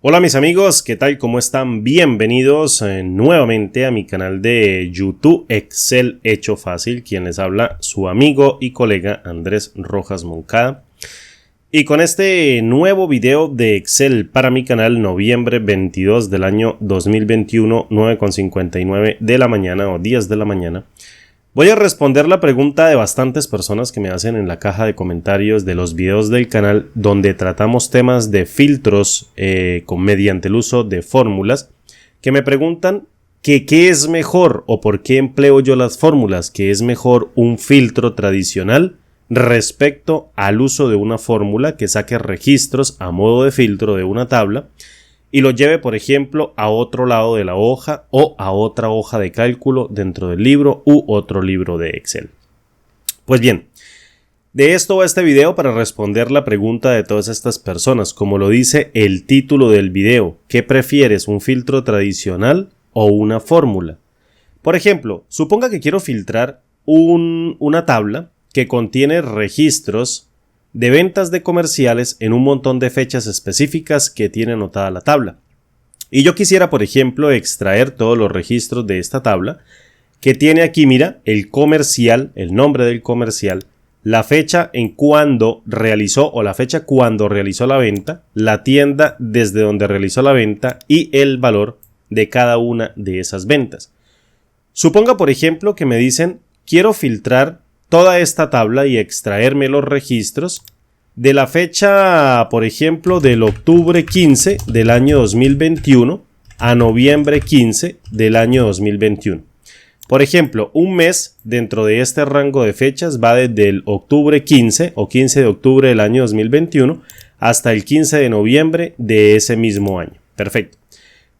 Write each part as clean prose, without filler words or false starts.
Hola mis amigos, ¿qué tal? ¿Cómo están? Bienvenidos nuevamente a mi canal de YouTube Excel Hecho Fácil. Quien les habla, su amigo y colega Andrés Rojas Moncada. Y con este nuevo video de Excel para mi canal, noviembre 22 del año 2021, 9:59 de la mañana o 10 de la mañana, voy a responder la pregunta de bastantes personas que me hacen en la caja de comentarios de los videos del canal, donde tratamos temas de filtros mediante el uso de fórmulas, que me preguntan que qué es mejor o por qué empleo yo las fórmulas, que es mejor un filtro tradicional respecto al uso de una fórmula que saque registros a modo de filtro de una tabla y lo lleve, por ejemplo, a otro lado de la hoja o a otra hoja de cálculo dentro del libro u otro libro de Excel. Pues bien, de esto va este video para responder la pregunta de todas estas personas. Como lo dice el título del video, ¿qué prefieres, un filtro tradicional o una fórmula? Por ejemplo, suponga que quiero filtrar una tabla que contiene registros de ventas de comerciales en un montón de fechas específicas que tiene anotada la tabla. Y yo quisiera, por ejemplo, extraer todos los registros de esta tabla que tiene aquí, mira, el comercial, el nombre del comercial, la fecha en cuando realizó o la fecha cuando realizó la venta, la tienda desde donde realizó la venta y el valor de cada una de esas ventas. Suponga, por ejemplo, que me dicen, quiero filtrar toda esta tabla y extraerme los registros de la fecha, por ejemplo, del octubre 15 del año 2021 a noviembre 15 del año 2021. Por ejemplo, un mes dentro de este rango de fechas va desde el octubre 15 o 15 de octubre del año 2021 hasta el 15 de noviembre de ese mismo año. Perfecto.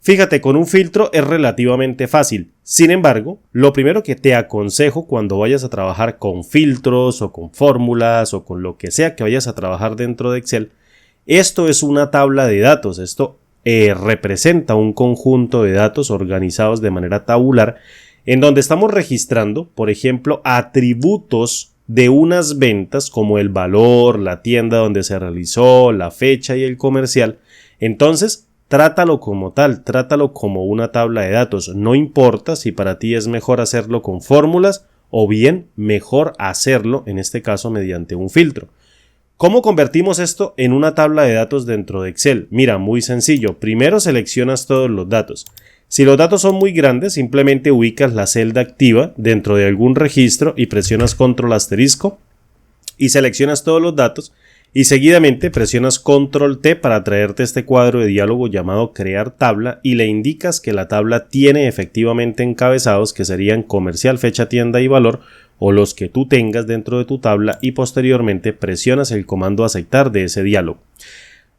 Fíjate, con un filtro es relativamente fácil. Sin embargo, lo primero que te aconsejo cuando vayas a trabajar con filtros o con fórmulas o con lo que sea que vayas a trabajar dentro de Excel, esto es una tabla de datos. Esto representa un conjunto de datos organizados de manera tabular en donde estamos registrando, por ejemplo, atributos de unas ventas como el valor, la tienda donde se realizó, la fecha y el comercial. Entonces, trátalo como tal, trátalo como una tabla de datos. No importa si para ti es mejor hacerlo con fórmulas o bien mejor hacerlo, en este caso, mediante un filtro. ¿Cómo convertimos esto en una tabla de datos dentro de Excel? Mira, muy sencillo. Primero seleccionas todos los datos. Si los datos son muy grandes, simplemente ubicas la celda activa dentro de algún registro y presionas control asterisco y seleccionas todos los datos. Y seguidamente presionas control T para traerte este cuadro de diálogo llamado crear tabla y le indicas que la tabla tiene efectivamente encabezados que serían comercial, fecha, tienda y valor o los que tú tengas dentro de tu tabla y posteriormente presionas el comando aceptar de ese diálogo.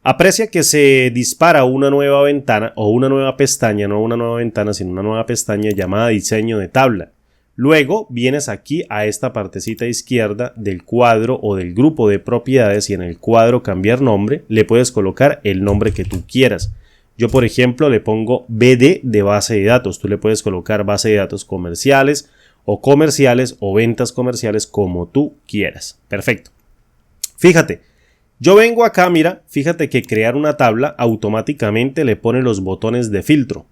Aprecia que se dispara una nueva ventana o una nueva pestaña, no una nueva ventana sino una nueva pestaña llamada diseño de tabla. Luego vienes aquí a esta partecita izquierda del cuadro o del grupo de propiedades y en el cuadro cambiar nombre le puedes colocar el nombre que tú quieras. Yo, por ejemplo, le pongo BD de base de datos. Tú le puedes colocar base de datos comerciales o ventas comerciales como tú quieras. Perfecto. Fíjate, yo vengo acá, mira, fíjate que crear una tabla automáticamente le pone los botones de filtro.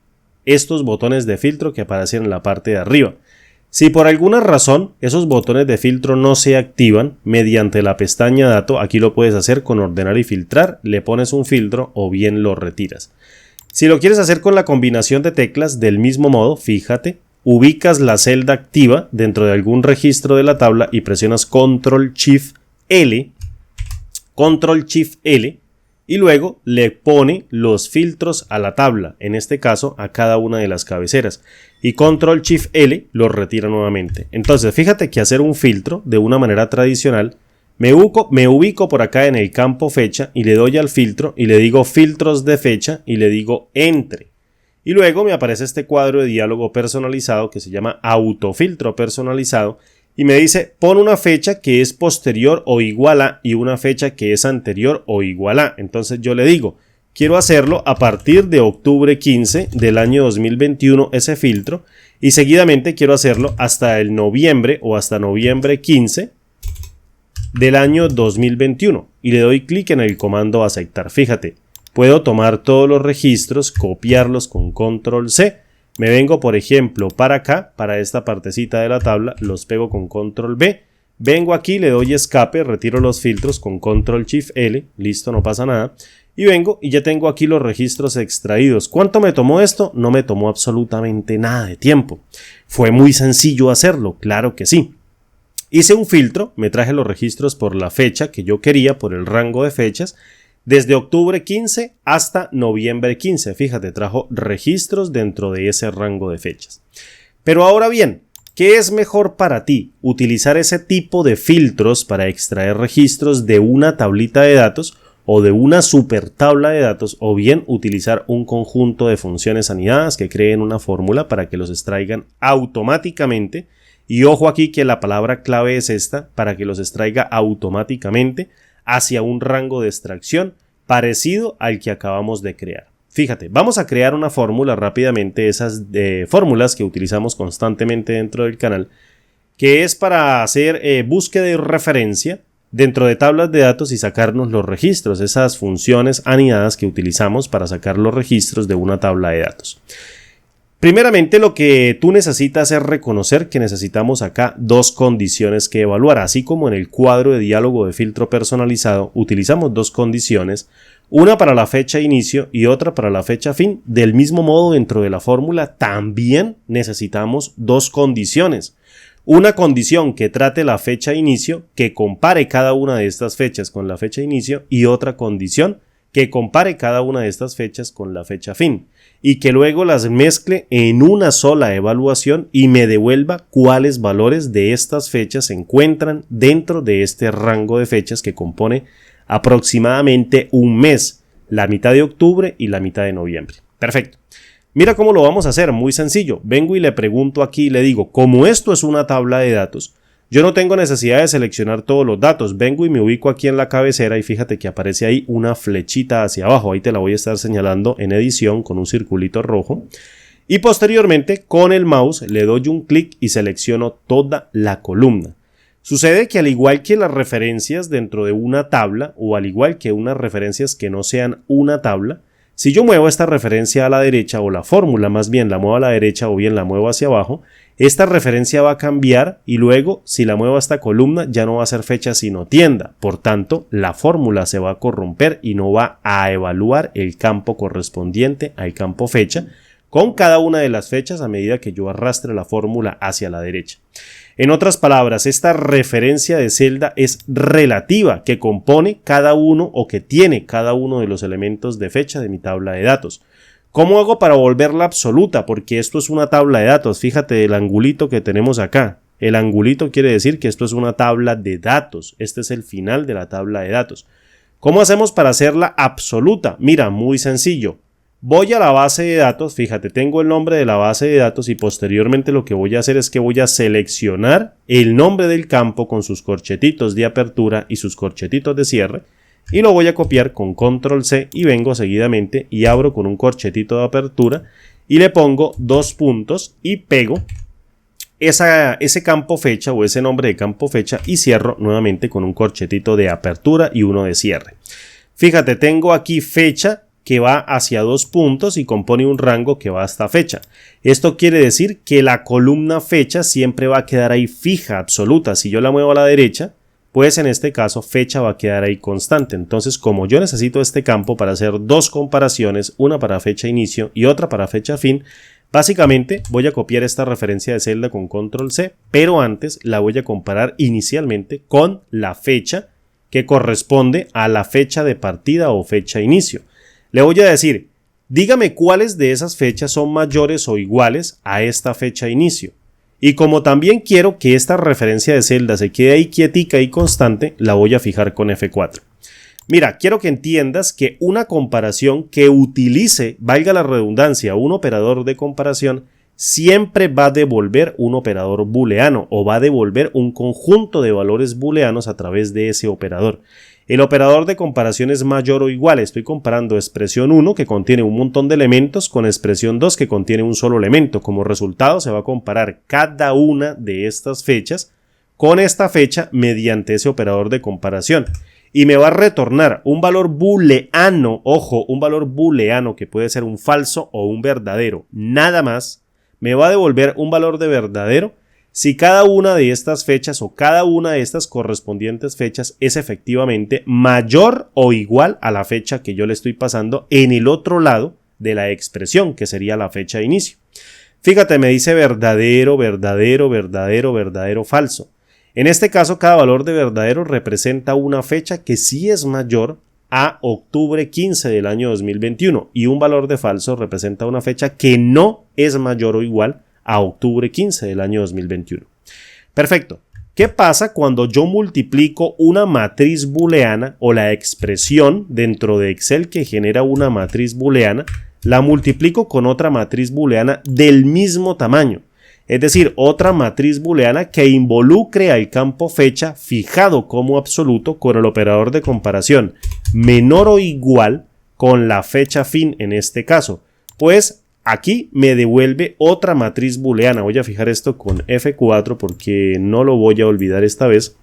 Estos botones de filtro que aparecen en la parte de arriba. Si por alguna razón esos botones de filtro no se activan mediante la pestaña Dato, aquí lo puedes hacer con ordenar y filtrar, le pones un filtro o bien lo retiras. Si lo quieres hacer con la combinación de teclas del mismo modo, fíjate, ubicas la celda activa dentro de algún registro de la tabla y presionas Control Shift L y luego le pone los filtros a la tabla, en este caso a cada una de las cabeceras. Y Control Shift L los retira nuevamente. Entonces fíjate que hacer un filtro de una manera tradicional, me ubico por acá en el campo fecha y le doy al filtro y le digo filtros de fecha y le digo entre. Y luego me aparece este cuadro de diálogo personalizado que se llama autofiltro personalizado y me dice pon una fecha que es posterior o igual a y una fecha que es anterior o igual a. Entonces yo le digo, quiero hacerlo a partir de octubre 15 del año 2021 ese filtro y seguidamente quiero hacerlo hasta el noviembre o hasta noviembre 15 del año 2021 y le doy clic en el comando aceptar. Fíjate, puedo tomar todos los registros, copiarlos con control C. Me vengo, por ejemplo, para acá, para esta partecita de la tabla, los pego con control V. Vengo aquí, le doy escape, retiro los filtros con control shift L, listo, no pasa nada. Y vengo y ya tengo aquí los registros extraídos. ¿Cuánto me tomó esto? No me tomó absolutamente nada de tiempo. ¿Fue muy sencillo hacerlo? Claro que sí. Hice un filtro, me traje los registros por la fecha que yo quería, por el rango de fechas, desde octubre 15 hasta noviembre 15. Fíjate, trajo registros dentro de ese rango de fechas. Pero ahora bien, ¿qué es mejor para ti? ¿Utilizar ese tipo de filtros para extraer registros de una tablita de datos o de una super tabla de datos, o bien utilizar un conjunto de funciones anidadas que creen una fórmula para que los extraigan automáticamente? Y ojo aquí que la palabra clave es esta, para que los extraiga automáticamente hacia un rango de extracción parecido al que acabamos de crear. Fíjate, vamos a crear una fórmula rápidamente, esas fórmulas que utilizamos constantemente dentro del canal, que es para hacer búsqueda y referencia dentro de tablas de datos y sacarnos los registros, esas funciones anidadas que utilizamos para sacar los registros de una tabla de datos. Primeramente, lo que tú necesitas es reconocer que necesitamos acá dos condiciones que evaluar. Así como en el cuadro de diálogo de filtro personalizado utilizamos dos condiciones, una para la fecha inicio y otra para la fecha fin. Del mismo modo, dentro de la fórmula también necesitamos dos condiciones. Una condición que trate la fecha inicio, que compare cada una de estas fechas con la fecha inicio, y otra condición que compare cada una de estas fechas con la fecha fin, y que luego las mezcle en una sola evaluación y me devuelva cuáles valores de estas fechas se encuentran dentro de este rango de fechas que compone aproximadamente un mes, la mitad de octubre y la mitad de noviembre. Perfecto. Mira cómo lo vamos a hacer, muy sencillo. Vengo y le pregunto aquí y le digo, como esto es una tabla de datos, yo no tengo necesidad de seleccionar todos los datos. Vengo y me ubico aquí en la cabecera y fíjate que aparece ahí una flechita hacia abajo. Ahí te la voy a estar señalando en edición con un circulito rojo. Y posteriormente con el mouse le doy un clic y selecciono toda la columna. Sucede que al igual que las referencias dentro de una tabla o al igual que unas referencias que no sean una tabla, si yo muevo esta referencia a la derecha o la fórmula más bien la muevo a la derecha o bien la muevo hacia abajo, esta referencia va a cambiar y luego si la muevo a esta columna ya no va a ser fecha sino tienda. Por tanto, la fórmula se va a corromper y no va a evaluar el campo correspondiente al campo fecha con cada una de las fechas a medida que yo arrastre la fórmula hacia la derecha. En otras palabras, esta referencia de celda es relativa, que compone cada uno o que tiene cada uno de los elementos de fecha de mi tabla de datos. ¿Cómo hago para volverla absoluta? Porque esto es una tabla de datos. Fíjate el angulito que tenemos acá. El angulito quiere decir que esto es una tabla de datos. Este es el final de la tabla de datos. ¿Cómo hacemos para hacerla absoluta? Mira, muy sencillo. Voy a la base de datos, fíjate, tengo el nombre de la base de datos y posteriormente lo que voy a hacer es que voy a seleccionar el nombre del campo con sus corchetitos de apertura y sus corchetitos de cierre y lo voy a copiar con control C y vengo seguidamente y abro con un corchetito de apertura y le pongo dos puntos y pego ese campo fecha o ese nombre de campo fecha y cierro nuevamente con un corchetito de apertura y uno de cierre. Fíjate, tengo aquí fecha que va hacia dos puntos y compone un rango que va hasta fecha. Esto quiere decir que la columna fecha siempre va a quedar ahí fija, absoluta. Si yo la muevo a la derecha, pues en este caso fecha va a quedar ahí constante. Entonces, como yo necesito este campo para hacer dos comparaciones, una para fecha inicio y otra para fecha fin, básicamente voy a copiar esta referencia de celda con control C, pero antes la voy a comparar inicialmente con la fecha que corresponde a la fecha de partida o fecha inicio. Le voy a decir, dígame cuáles de esas fechas son mayores o iguales a esta fecha inicio. Y como también quiero que esta referencia de celda se quede ahí quietica y constante, la voy a fijar con F4. Mira, quiero que entiendas que una comparación que utilice, valga la redundancia, un operador de comparación, siempre va a devolver un operador booleano o va a devolver un conjunto de valores booleanos a través de ese operador. El operador de comparación es mayor o igual. Estoy comparando expresión 1 que contiene un montón de elementos con expresión 2 que contiene un solo elemento. Como resultado se va a comparar cada una de estas fechas con esta fecha mediante ese operador de comparación. y me va a retornar un valor booleano, ojo, un valor booleano que puede ser un falso o un verdadero, nada más, me va a devolver un valor de verdadero si cada una de estas fechas o cada una de estas correspondientes fechas es efectivamente mayor o igual a la fecha que yo le estoy pasando en el otro lado de la expresión, que sería la fecha de inicio. Fíjate, me dice verdadero, verdadero, verdadero, verdadero, falso. En este caso, cada valor de verdadero representa una fecha que sí es mayor a octubre 15 del año 2021 y un valor de falso representa una fecha que no es mayor o igual a octubre 15 del año 2021. Perfecto. ¿Qué pasa cuando yo multiplico una matriz booleana o la expresión dentro de Excel que genera una matriz booleana? La multiplico con otra matriz booleana del mismo tamaño. Es decir, otra matriz booleana que involucre al campo fecha fijado como absoluto con el operador de comparación menor o igual con la fecha fin en este caso. Pues aquí me devuelve otra matriz booleana. Voy a fijar esto con F4 porque no lo voy a olvidar esta vez.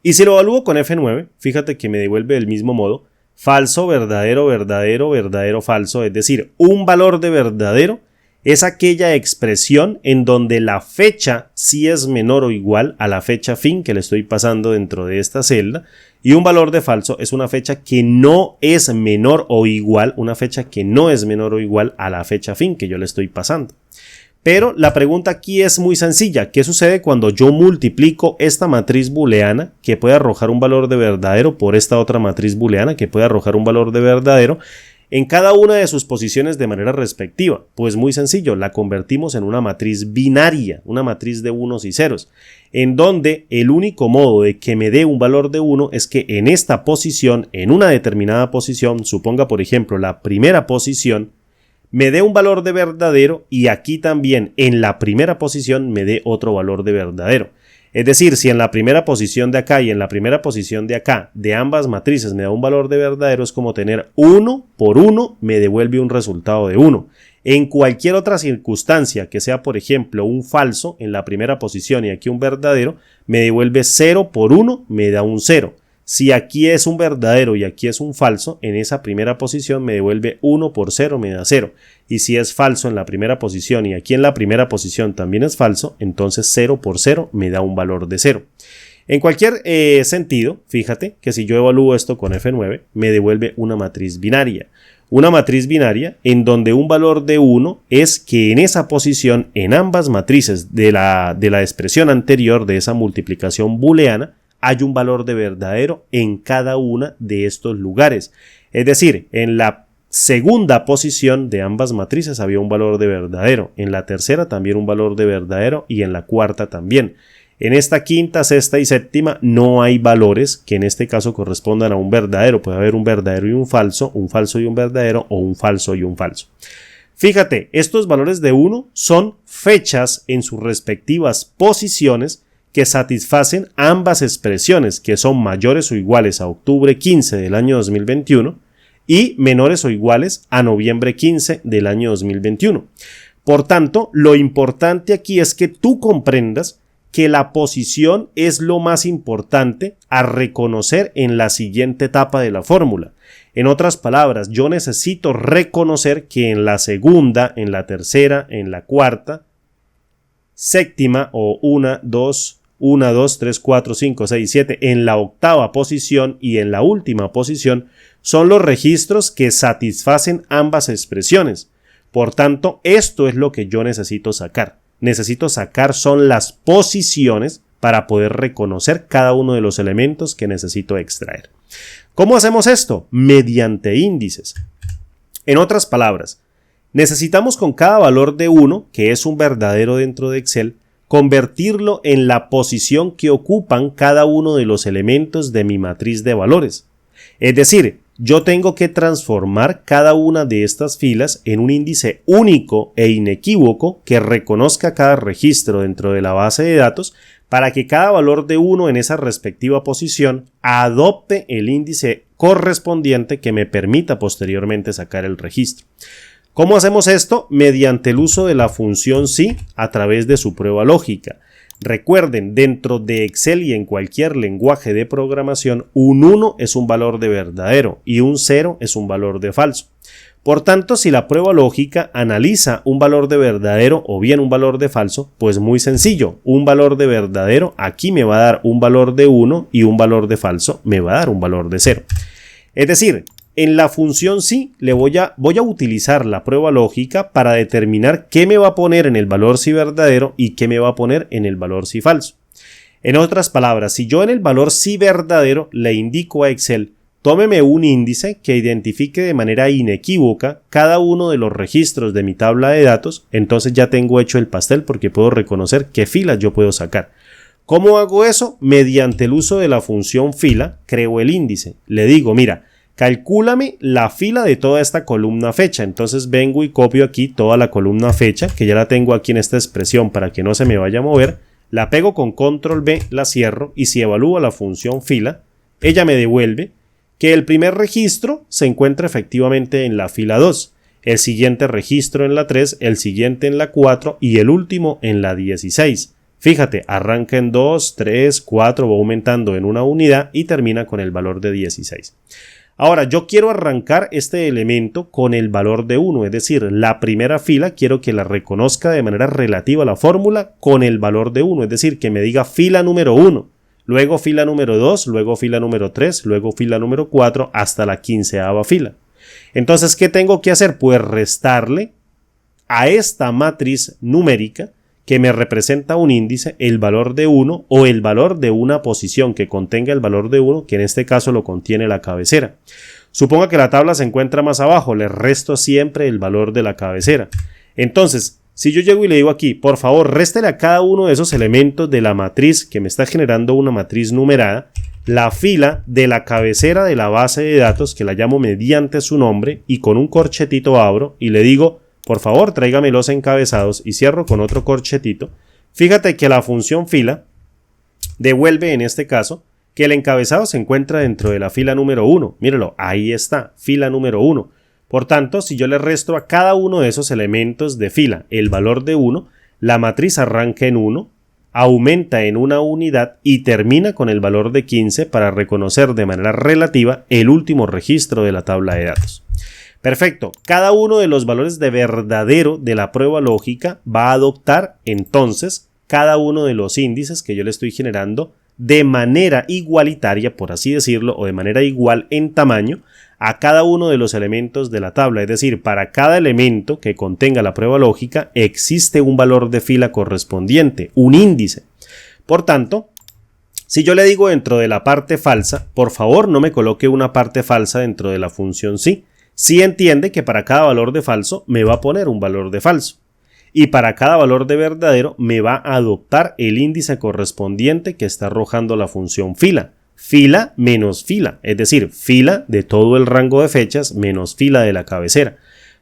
Y si lo evalúo con F9, fíjate que me devuelve del mismo modo. Falso, verdadero, verdadero, verdadero, falso. Es decir, un valor de verdadero es aquella expresión en donde la fecha sí es menor o igual a la fecha fin que le estoy pasando dentro de esta celda, y un valor de falso es una fecha que no es menor o igual, una fecha que no es menor o igual a la fecha fin que yo le estoy pasando. Pero la pregunta aquí es muy sencilla. ¿Qué sucede cuando yo multiplico esta matriz booleana que puede arrojar un valor de verdadero por esta otra matriz booleana que puede arrojar un valor de verdadero en cada una de sus posiciones de manera respectiva? Pues muy sencillo, la convertimos en una matriz binaria, una matriz de unos y ceros, en donde el único modo de que me dé un valor de 1 es que en esta posición, en una determinada posición, suponga por ejemplo la primera posición, me dé un valor de verdadero y aquí también en la primera posición me dé otro valor de verdadero. Es decir, si en la primera posición de acá y en la primera posición de acá de ambas matrices me da un valor de verdadero, es como tener 1 por 1 me devuelve un resultado de 1. En cualquier otra circunstancia que sea, por ejemplo, un falso en la primera posición y aquí un verdadero, me devuelve 0 por 1, me da un 0. Si aquí es un verdadero y aquí es un falso, en esa primera posición me devuelve 1 por 0, me da 0. Y si es falso en la primera posición y aquí en la primera posición también es falso, entonces 0 por 0 me da un valor de 0. En cualquier sentido, fíjate que si yo evalúo esto con F9, me devuelve una matriz binaria. Una matriz binaria en donde un valor de 1 es que en esa posición, en ambas matrices de la expresión anterior de esa multiplicación booleana, hay un valor de verdadero en cada una de estos lugares. Es decir, en la segunda posición de ambas matrices había un valor de verdadero, en la tercera también un valor de verdadero y en la cuarta también. En esta quinta, sexta y séptima no hay valores que en este caso correspondan a un verdadero. Puede haber un verdadero y un falso y un verdadero o un falso y un falso. Fíjate, estos valores de 1 son fechas en sus respectivas posiciones que satisfacen ambas expresiones, que son mayores o iguales a octubre 15 del año 2021 y menores o iguales a noviembre 15 del año 2021. Por tanto, lo importante aquí es que tú comprendas que la posición es lo más importante a reconocer en la siguiente etapa de la fórmula. En otras palabras, yo necesito reconocer que en la segunda, en la tercera, en la cuarta, séptima o 1, 2, 3, 4, 5, 6, 7, en la octava posición y en la última posición son los registros que satisfacen ambas expresiones. Por tanto, esto es lo que yo necesito sacar. Necesito sacar son las posiciones para poder reconocer cada uno de los elementos que necesito extraer. ¿Cómo hacemos esto? Mediante índices. En otras palabras, necesitamos con cada valor de 1, que es un verdadero dentro de Excel, convertirlo en la posición que ocupan cada uno de los elementos de mi matriz de valores. Es decir, yo tengo que transformar cada una de estas filas en un índice único e inequívoco que reconozca cada registro dentro de la base de datos para que cada valor de 1 en esa respectiva posición adopte el índice correspondiente que me permita posteriormente sacar el registro. ¿Cómo hacemos esto? Mediante el uso de la función si a través de su prueba lógica. Recuerden, dentro de Excel y en cualquier lenguaje de programación, un 1 es un valor de verdadero y un 0 es un valor de falso. Por tanto, si la prueba lógica analiza un valor de verdadero o bien un valor de falso, pues muy sencillo, un valor de verdadero aquí me va a dar un valor de 1 y un valor de falso me va a dar un valor de 0. Es decir, en la función sí voy a utilizar la prueba lógica para determinar qué me va a poner en el valor si verdadero y qué me va a poner en el valor si falso. En otras palabras, si yo en el valor si verdadero le indico a Excel, tómeme un índice que identifique de manera inequívoca cada uno de los registros de mi tabla de datos, entonces ya tengo hecho el pastel porque puedo reconocer qué filas yo puedo sacar. ¿Cómo hago eso? Mediante el uso de la función fila, creo el índice. Le digo, mira, calcúlame la fila de toda esta columna fecha. Entonces vengo y copio aquí toda la columna fecha, que ya la tengo aquí en esta expresión para que no se me vaya a mover. La pego con control B, la cierro y si evalúo la función fila, ella me devuelve que el primer registro se encuentra efectivamente en la fila 2, el siguiente registro en la 3, el siguiente en la 4 y el último en la 16. Fíjate, arranca en 2, 3, 4, va aumentando en una unidad y termina con el valor de 16. Ahora, yo quiero arrancar este elemento con el valor de 1, es decir, la primera fila quiero que la reconozca de manera relativa a la fórmula con el valor de 1, es decir, que me diga fila número 1. Luego fila número 2, luego fila número 3, luego fila número 4 hasta la 15ª fila. Entonces, ¿qué tengo que hacer? Pues restarle a esta matriz numérica que me representa un índice el valor de 1 o el valor de una posición que contenga el valor de 1, que en este caso lo contiene la cabecera. Suponga que la tabla se encuentra más abajo, le resto siempre el valor de la cabecera. Entonces, si yo llego y le digo aquí, por favor, réstele a cada uno de esos elementos de la matriz que me está generando una matriz numerada, la fila de la cabecera de la base de datos, que la llamo mediante su nombre, y con un corchetito abro y le digo, por favor, tráigame los encabezados y cierro con otro corchetito. Fíjate que la función fila devuelve en este caso que el encabezado se encuentra dentro de la fila número 1. Míralo, ahí está, fila número 1. Por tanto, si yo le resto a cada uno de esos elementos de fila el valor de 1, la matriz arranca en 1, aumenta en una unidad y termina con el valor de 15 para reconocer de manera relativa el último registro de la tabla de datos. Perfecto, cada uno de los valores de verdadero de la prueba lógica va a adoptar entonces cada uno de los índices que yo le estoy generando de manera igualitaria, por así decirlo, o de manera igual en tamaño a cada uno de los elementos de la tabla. Es decir, para cada elemento que contenga la prueba lógica existe un valor de fila correspondiente, un índice. Por tanto, si yo le digo dentro de la parte falsa, por favor no me coloque una parte falsa dentro de la función sí. Sí entiende que para cada valor de falso me va a poner un valor de falso. Y para cada valor de verdadero me va a adoptar el índice correspondiente que está arrojando la función fila. Fila menos fila, es decir, fila de todo el rango de fechas menos fila de la cabecera.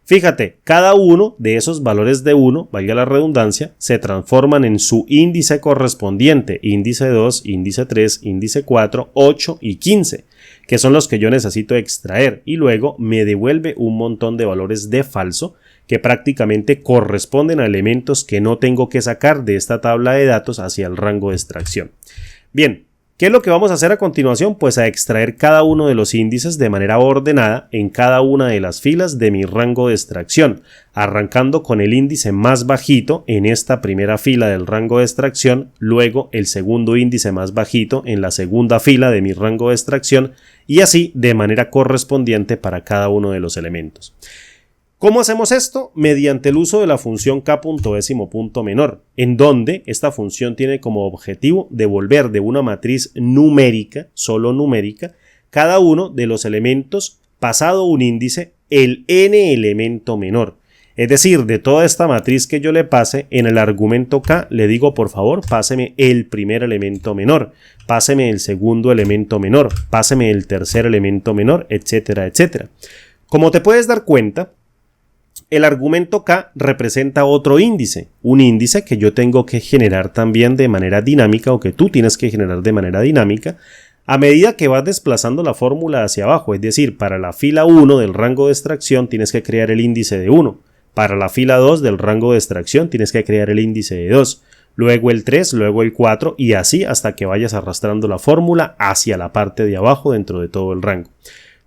Fíjate, cada uno de esos valores de 1, valga la redundancia, se transforman en su índice correspondiente, índice 2, índice 3, índice 4, 8 y 15, que son los que yo necesito extraer, y luego me devuelve un montón de valores de falso que prácticamente corresponden a elementos que no tengo que sacar de esta tabla de datos hacia el rango de extracción. Bien, ¿qué es lo que vamos a hacer a continuación? Pues a extraer cada uno de los índices de manera ordenada en cada una de las filas de mi rango de extracción, arrancando con el índice más bajito en esta primera fila del rango de extracción, luego el segundo índice más bajito en la segunda fila de mi rango de extracción y así de manera correspondiente para cada uno de los elementos. ¿Cómo hacemos esto? Mediante el uso de la función k.décimo.menor, en donde esta función tiene como objetivo devolver de una matriz numérica, solo numérica, cada uno de los elementos pasado un índice, el n elemento menor. Es decir, de toda esta matriz que yo le pase, en el argumento k le digo por favor páseme el primer elemento menor, páseme el segundo elemento menor, páseme el tercer elemento menor, etcétera, etcétera. Como te puedes dar cuenta, el argumento k representa otro índice, un índice que yo tengo que generar también de manera dinámica o que tú tienes que generar de manera dinámica a medida que vas desplazando la fórmula hacia abajo, es decir, para la fila 1 del rango de extracción tienes que crear el índice de 1, para la fila 2 del rango de extracción tienes que crear el índice de 2, luego el 3, luego el 4 y así hasta que vayas arrastrando la fórmula hacia la parte de abajo dentro de todo el rango.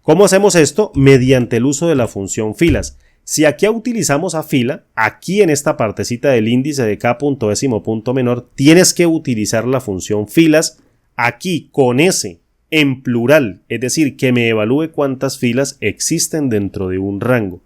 ¿Cómo hacemos esto? Mediante el uso de la función filas. Si aquí utilizamos a fila, aquí en esta partecita del índice de k punto décimo punto menor, tienes que utilizar la función filas aquí con S en plural, es decir, que me evalúe cuántas filas existen dentro de un rango.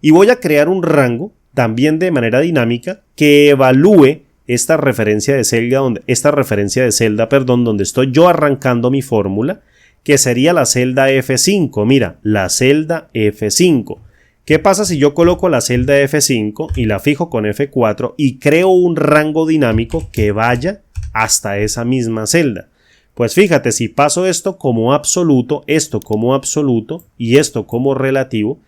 Y voy a crear un rango también de manera dinámica que evalúe esta referencia de celda, donde estoy yo arrancando mi fórmula, que sería la celda F5. Mira, la celda F5. ¿Qué pasa si yo coloco la celda F5 y la fijo con F4 y creo un rango dinámico que vaya hasta esa misma celda? Pues fíjate, si paso esto como absoluto y esto como relativo,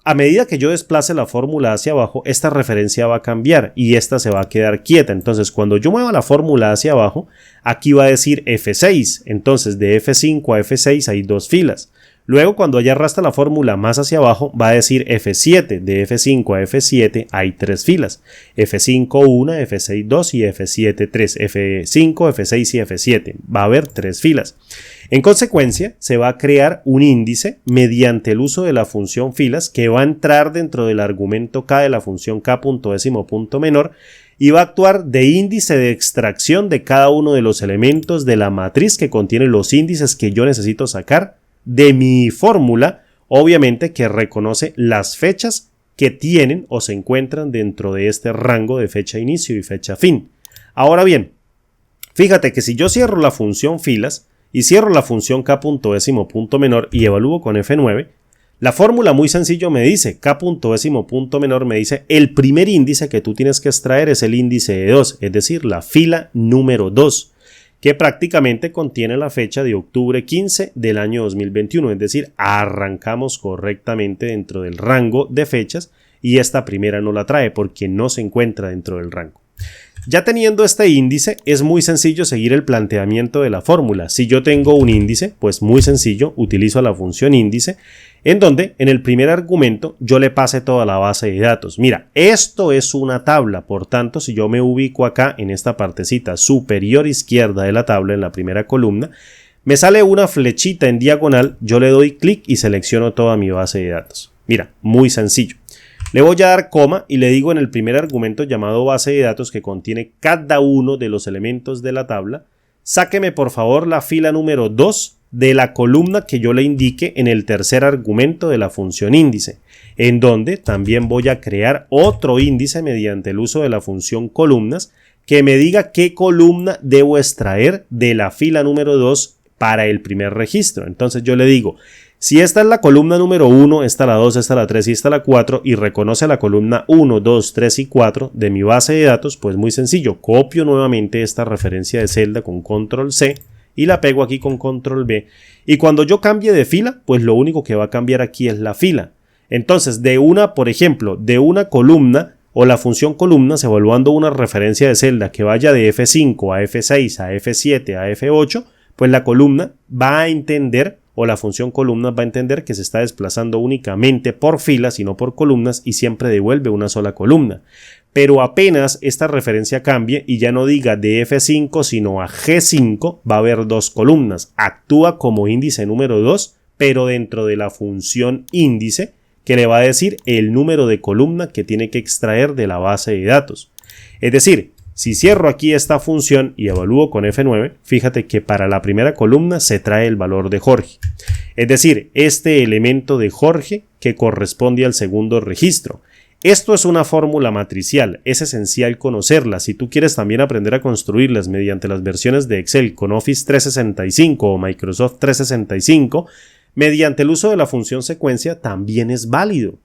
a medida que yo desplace la fórmula hacia abajo, esta referencia va a cambiar y esta se va a quedar quieta. Entonces, cuando yo mueva la fórmula hacia abajo, aquí va a decir F6. Entonces, de F5 a F6 hay 2 filas. Luego, cuando ya arrastra la fórmula más hacia abajo, va a decir F7. De F5 a F7 hay 3 filas. F5 1, F6 2 y F7 3. F5, F6 y F7. Va a haber 3 filas. En consecuencia, se va a crear un índice mediante el uso de la función filas que va a entrar dentro del argumento K de la función K punto décimo punto menor y va a actuar de índice de extracción de cada uno de los elementos de la matriz que contiene los índices que yo necesito sacar de mi fórmula, obviamente que reconoce las fechas que tienen o se encuentran dentro de este rango de fecha inicio y fecha fin. Ahora bien, fíjate que si yo cierro la función filas y cierro la función k punto décimo punto menor y evalúo con F9, la fórmula muy sencillo me dice, k punto décimo punto menor me dice el primer índice que tú tienes que extraer es el índice de 2, es decir, la fila número 2. Que prácticamente contiene la fecha de octubre 15 del año 2021, es decir, arrancamos correctamente dentro del rango de fechas y esta primera no la trae porque no se encuentra dentro del rango. Ya teniendo este índice, es muy sencillo seguir el planteamiento de la fórmula. Si yo tengo un índice, pues muy sencillo, utilizo la función índice, en donde en el primer argumento yo le pase toda la base de datos. Mira, esto es una tabla, por tanto, si yo me ubico acá en esta partecita superior izquierda de la tabla, en la primera columna, me sale una flechita en diagonal, yo le doy clic y selecciono toda mi base de datos. Mira, muy sencillo. Le voy a dar coma y le digo en el primer argumento llamado base de datos que contiene cada uno de los elementos de la tabla, sáqueme por favor la fila número 2 de la columna que yo le indique en el tercer argumento de la función índice, en donde también voy a crear otro índice mediante el uso de la función columnas que me diga qué columna debo extraer de la fila número 2 para el primer registro. Entonces yo le digo, si esta es la columna número 1, esta la 2, esta la 3 y esta la 4 y reconoce la columna 1, 2, 3 y 4 de mi base de datos, pues muy sencillo, copio nuevamente esta referencia de celda con control C y la pego aquí con control V y cuando yo cambie de fila, pues lo único que va a cambiar aquí es la fila. Entonces por ejemplo, de una columna o la función columnas evaluando una referencia de celda que vaya de F5 a F6 a F7 a F8, pues la columna va a entender o la función columnas va a entender que se está desplazando únicamente por filas y no por columnas y siempre devuelve una sola columna. Pero apenas esta referencia cambie y ya no diga de F5 sino a G5, va a haber 2 columnas. Actúa como índice número 2, pero dentro de la función índice que le va a decir el número de columna que tiene que extraer de la base de datos. Es decir, si cierro aquí esta función y evalúo con F9, fíjate que para la primera columna se trae el valor de Jorge. Es decir, este elemento de Jorge que corresponde al segundo registro. Esto es una fórmula matricial, es esencial conocerla. Si tú quieres también aprender a construirlas mediante las versiones de Excel con Office 365 o Microsoft 365, mediante el uso de la función secuencia también es válido.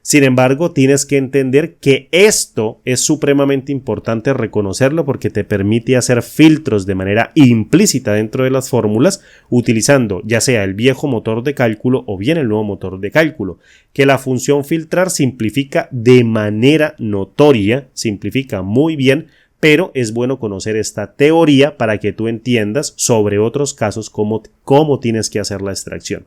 Sin embargo, tienes que entender que esto es supremamente importante reconocerlo porque te permite hacer filtros de manera implícita dentro de las fórmulas utilizando ya sea el viejo motor de cálculo o bien el nuevo motor de cálculo, que la función filtrar simplifica de manera notoria, simplifica muy bien, pero es bueno conocer esta teoría para que tú entiendas sobre otros casos cómo tienes que hacer la extracción.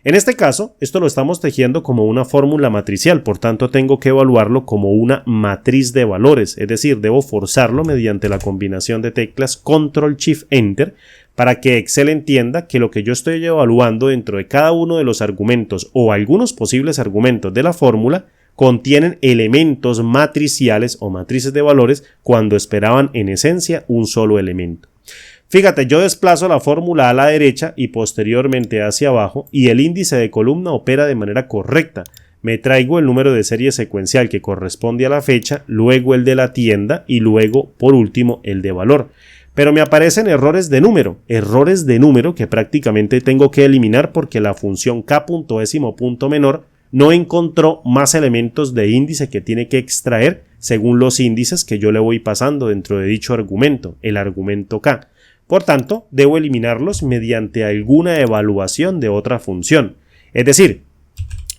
En este caso, esto lo estamos tejiendo como una fórmula matricial, por tanto tengo que evaluarlo como una matriz de valores, es decir, debo forzarlo mediante la combinación de teclas Control-Shift-Enter para que Excel entienda que lo que yo estoy evaluando dentro de cada uno de los argumentos o algunos posibles argumentos de la fórmula contienen elementos matriciales o matrices de valores cuando esperaban en esencia un solo elemento. Fíjate, yo desplazo la fórmula a la derecha y posteriormente hacia abajo y el índice de columna opera de manera correcta. Me traigo el número de serie secuencial que corresponde a la fecha, luego el de la tienda y luego, por último, el de valor. Pero me aparecen errores de número que prácticamente tengo que eliminar porque la función k.décimo.menor no encontró más elementos de índice que tiene que extraer según los índices que yo le voy pasando dentro de dicho argumento, el argumento k. Por tanto, debo eliminarlos mediante alguna evaluación de otra función. Es decir,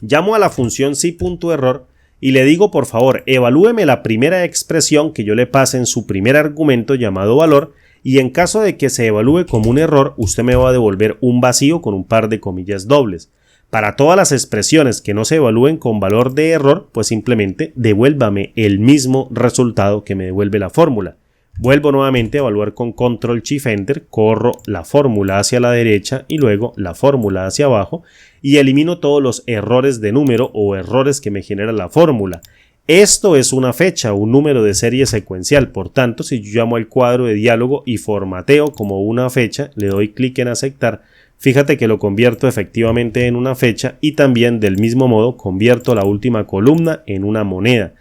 llamo a la función si.error y le digo por favor evalúeme la primera expresión que yo le pase en su primer argumento llamado valor y en caso de que se evalúe como un error, usted me va a devolver un vacío con un par de comillas dobles. Para todas las expresiones que no se evalúen con valor de error, pues simplemente devuélvame el mismo resultado que me devuelve la fórmula. Vuelvo nuevamente a evaluar con Control-Shift-Enter, corro la fórmula hacia la derecha y luego la fórmula hacia abajo y elimino todos los errores de número o errores que me genera la fórmula. Esto es una fecha, un número de serie secuencial, por tanto, si yo llamo al cuadro de diálogo y formateo como una fecha, le doy clic en aceptar, fíjate que lo convierto efectivamente en una fecha y también del mismo modo convierto la última columna en una moneda.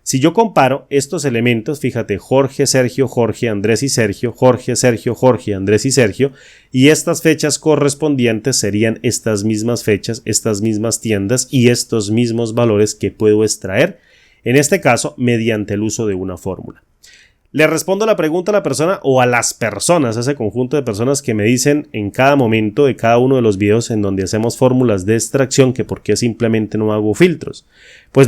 Si yo comparo estos elementos, fíjate, Jorge, Sergio, Jorge, Andrés y Sergio, Jorge, Sergio, Jorge, Andrés y Sergio, y estas fechas correspondientes serían estas mismas fechas, estas mismas tiendas y estos mismos valores que puedo extraer, en este caso, mediante el uso de una fórmula. Le respondo la pregunta a la persona o a las personas, a ese conjunto de personas que me dicen en cada momento de cada uno de los videos en donde hacemos fórmulas de extracción que por qué simplemente no hago filtros. Pues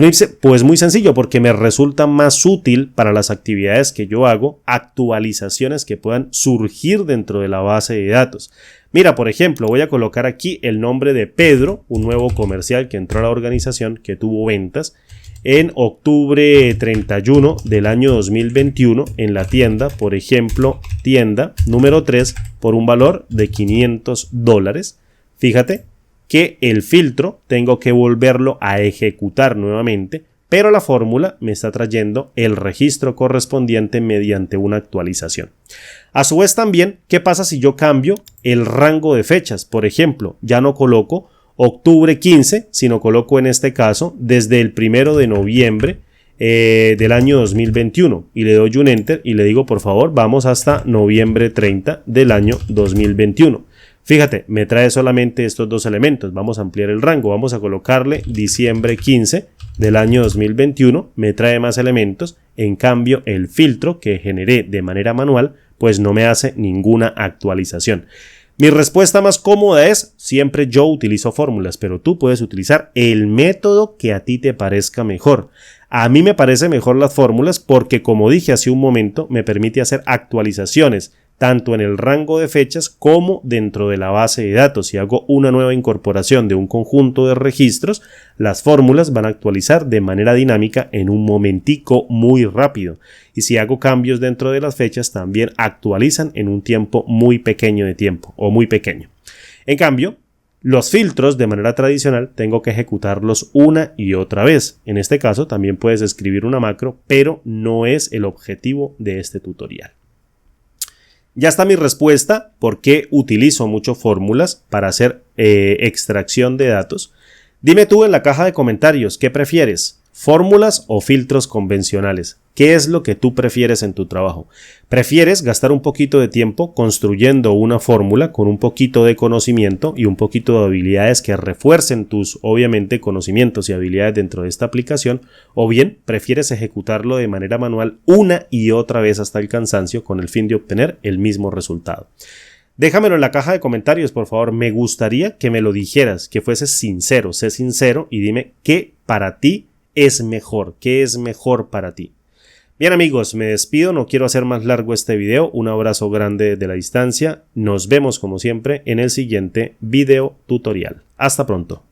muy sencillo, porque me resulta más útil para las actividades que yo hago, actualizaciones que puedan surgir dentro de la base de datos. Mira, por ejemplo, voy a colocar aquí el nombre de Pedro, un nuevo comercial que entró a la organización que tuvo ventas en octubre 31 del año 2021 en la tienda, por ejemplo, tienda número 3 por un valor de $500. Fíjate que el filtro tengo que volverlo a ejecutar nuevamente, pero la fórmula me está trayendo el registro correspondiente mediante una actualización. A su vez también, ¿qué pasa si yo cambio el rango de fechas? Por ejemplo, ya no coloco octubre 15, sino coloco en este caso desde el 1 de noviembre del año 2021 y le doy un enter y le digo por favor vamos hasta noviembre 30 del año 2021. Fíjate, me trae solamente estos dos elementos, vamos a ampliar el rango, vamos a colocarle diciembre 15 del año 2021, me trae más elementos, en cambio el filtro que generé de manera manual pues no me hace ninguna actualización. Mi respuesta más cómoda es, siempre yo utilizo fórmulas, pero tú puedes utilizar el método que a ti te parezca mejor. A mí me parece mejor las fórmulas porque, como dije hace un momento, me permite hacer actualizaciones, tanto en el rango de fechas como dentro de la base de datos. Si hago una nueva incorporación de un conjunto de registros, las fórmulas van a actualizar de manera dinámica en un momentico muy rápido. Y si hago cambios dentro de las fechas, también actualizan en un tiempo muy pequeño de tiempo o muy pequeño. En cambio, los filtros de manera tradicional tengo que ejecutarlos una y otra vez. En este caso también puedes escribir una macro, pero no es el objetivo de este tutorial. Ya está mi respuesta, por qué utilizo mucho fórmulas para hacer extracción de datos. Dime tú en la caja de comentarios, ¿qué prefieres? ¿Fórmulas o filtros convencionales? ¿Qué es lo que tú prefieres en tu trabajo? ¿Prefieres gastar un poquito de tiempo construyendo una fórmula con un poquito de conocimiento y un poquito de habilidades que refuercen tus, obviamente, conocimientos y habilidades dentro de esta aplicación? ¿O bien prefieres ejecutarlo de manera manual una y otra vez hasta el cansancio con el fin de obtener el mismo resultado? Déjamelo en la caja de comentarios, por favor. Me gustaría que me lo dijeras, que fueses sincero, sé sincero y dime qué para ti es mejor, qué es mejor para ti. Bien amigos, me despido, no quiero hacer más largo este video, un abrazo grande de la distancia, nos vemos como siempre en el siguiente video tutorial. Hasta pronto.